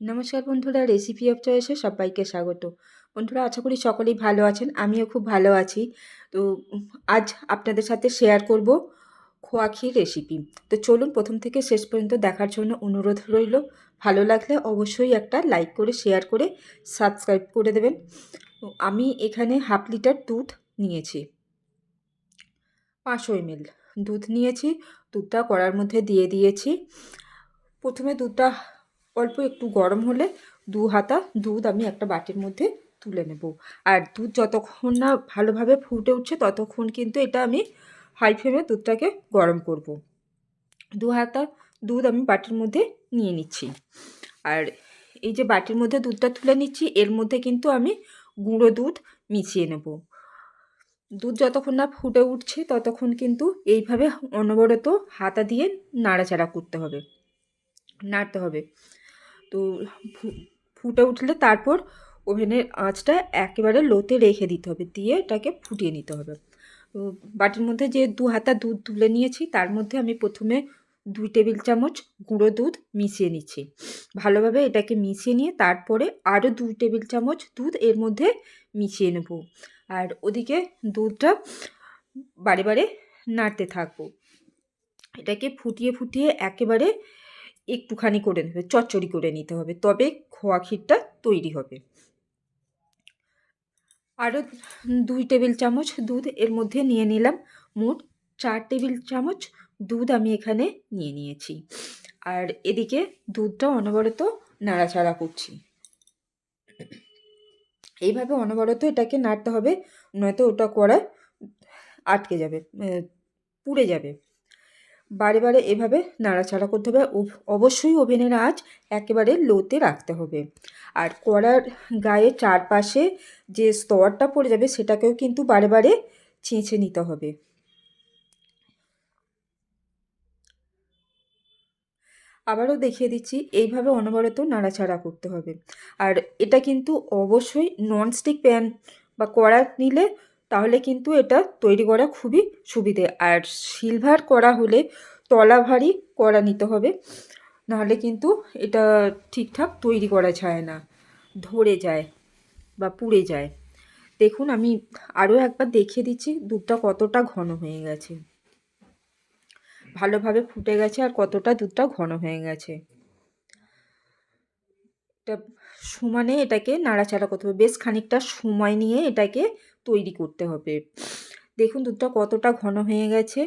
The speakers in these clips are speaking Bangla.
নমস্কার বন্ধুরা, রেসিপি অফ চয়েসে সবাইকে স্বাগত। বন্ধুরা, আশা করি সকলেই ভালো আছেন, আমিও খুব ভালো আছি। তো আজ আপনাদের সাথে শেয়ার করব খোয়া ক্ষীর রেসিপি। তো চলুন প্রথম থেকে শেষ পর্যন্ত দেখার জন্য অনুরোধ রইল। ভালো লাগলে অবশ্যই একটা লাইক করে শেয়ার করে সাবস্ক্রাইব করে দেবেন। তো আমি এখানে 1/2 লিটার দুধ নিয়েছি, 500 ml দুধ নিয়েছি। দুধটা কড়ার মধ্যে দিয়ে দিয়েছি। প্রথমে দুধটা অল্প একটু গরম হলে 2 হাতা দুধ আমি একটা বাটির মধ্যে তুলে নেব। আর দুধ যতক্ষণ না ভালোভাবে ফুটে উঠছে ততক্ষণ কিন্তু এটা আমি হাই ফ্লেমে দুধটাকে গরম করব। 2 হাতা দুধ আমি বাটির মধ্যে নিয়ে নিচ্ছি। আর এই যে বাটির মধ্যে দুধটা তুলে নিচ্ছি, এর মধ্যে কিন্তু আমি গুঁড়ো দুধ মিশিয়ে নেব। দুধ যতক্ষণ না ফুটে উঠছে ততক্ষণ কিন্তু এইভাবে অনবরত হাতা দিয়ে নাড়াচাড়া করতে হবে, নাড়তে হবে। তো ফুটে উঠলে তারপর ওভেনের আঁচটা একেবারে লোতে রেখে দিতে হবে, দিয়ে এটাকে ফুটিয়ে নিতে হবে। তো বাটির মধ্যে যে 2 হাতা দুধ তুলে নিয়েছি তার মধ্যে আমি প্রথমে 2 টেবিল চামচ গুঁড়ো দুধ মিশিয়ে নিচ্ছি। ভালোভাবে এটাকে মিশিয়ে নিয়ে তারপরে আরও 2 টেবিল চামচ দুধ এর মধ্যে মিশিয়ে নেব। আর ওদিকে দুধটা বারে বারে নাড়তে থাকবো। এটাকে ফুটিয়ে ফুটিয়ে একেবারে একটুখানি করে নেবে, চচ্চড়ি করে নিতে হবে, তবে খোয়া ক্ষীরটা তৈরি হবে। আরও 2 টেবিল চামচ দুধ এর মধ্যে নিয়ে নিলাম। মোট 4 টেবিল চামচ দুধ আমি এখানে নিয়ে নিয়েছি। আর এদিকে দুধটা অনবরত নাড়াচাড়া করছি। এইভাবে অনবরত এটাকে নাড়তে হবে, নয়তো ওটা কড়ায় আটকে যাবে, পুড়ে যাবে। বারে বারে এভাবে নাড়াচাড়া করতে হবে। অবশ্যই ওভেনের আঁচ একেবারে লোতে রাখতে হবে। আর কড়ার গায়ে চারপাশে যে স্তরটা পড়ে যাবে সেটাকেও কিন্তু বারে বারে ছেঁচে নিতে হবে। আবারও দেখিয়ে দিচ্ছি, এইভাবে অনবরত নাড়াচাড়া করতে হবে। আর এটা কিন্তু অবশ্যই ননস্টিক প্যান বা কড়া নিলে তাহলে কিন্তু এটা তৈরি করা খুবই সুবিধে। আর সিলভার কড়া হলে তলা ভারী কড়া নিতে হবে, নাহলে কিন্তু এটা ঠিকঠাক তৈরি করা যায় না, ধরে যায় বা পুড়ে যায়। দেখুন, আমি আরও একবার দেখিয়ে দিচ্ছি দুধটা কতটা ঘন হয়ে গেছে, ভালোভাবে ফুটে গেছে আর কতটা দুধটা ঘন হয়ে গেছে। এটা সমানে এটাকে নাড়াচাড়া করতে হবে, বেশ খানিকটা সময় নিয়ে এটাকে তৈরি করতে হবে। দেখুন দুধটা কতটা ঘন হয়ে গেছে।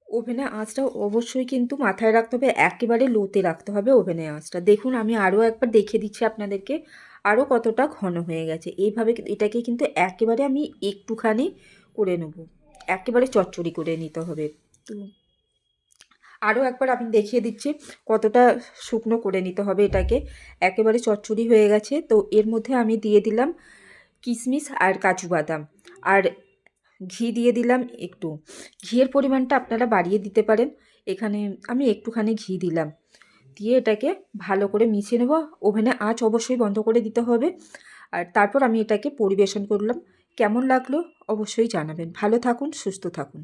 ওভেনের আঁচটা অবশ্যই কিন্তু মাথায় রাখতে হবে, একেবারে লোতে রাখতে হবে ওভেনের আঁচটা। দেখুন আমি আরও একবার দেখিয়ে দিচ্ছি আপনাদেরকে আরও কতটা ঘন হয়ে গেছে। এইভাবে এটাকে কিন্তু একেবারে আমি একটুখানি করে নেব, একেবারে চচ্চড়ি করে নিতে হবে। তো আরও একবার আমি দেখিয়ে দিচ্ছি কতটা শুকনো করে নিতে হবে এটাকে। একেবারে চচ্চড়ি হয়ে গেছে। তো এর মধ্যে আমি দিয়ে দিলাম কিশমিশ আর কাজু বাদাম, আর ঘি দিয়ে দিলাম একটু। ঘিয়ের পরিমাণটা আপনারা বাড়িয়ে দিতে পারেন, এখানে আমি একটুখানি ঘি দিলাম। দিয়ে এটাকে ভালো করে মিশিয়ে নেব। ওভেনে আঁচ অবশ্যই বন্ধ করে দিতে হবে। আর তারপর আমি এটাকে পরিবেশন করলাম। কেমন লাগলো অবশ্যই জানাবেন। ভালো থাকুন, সুস্থ থাকুন।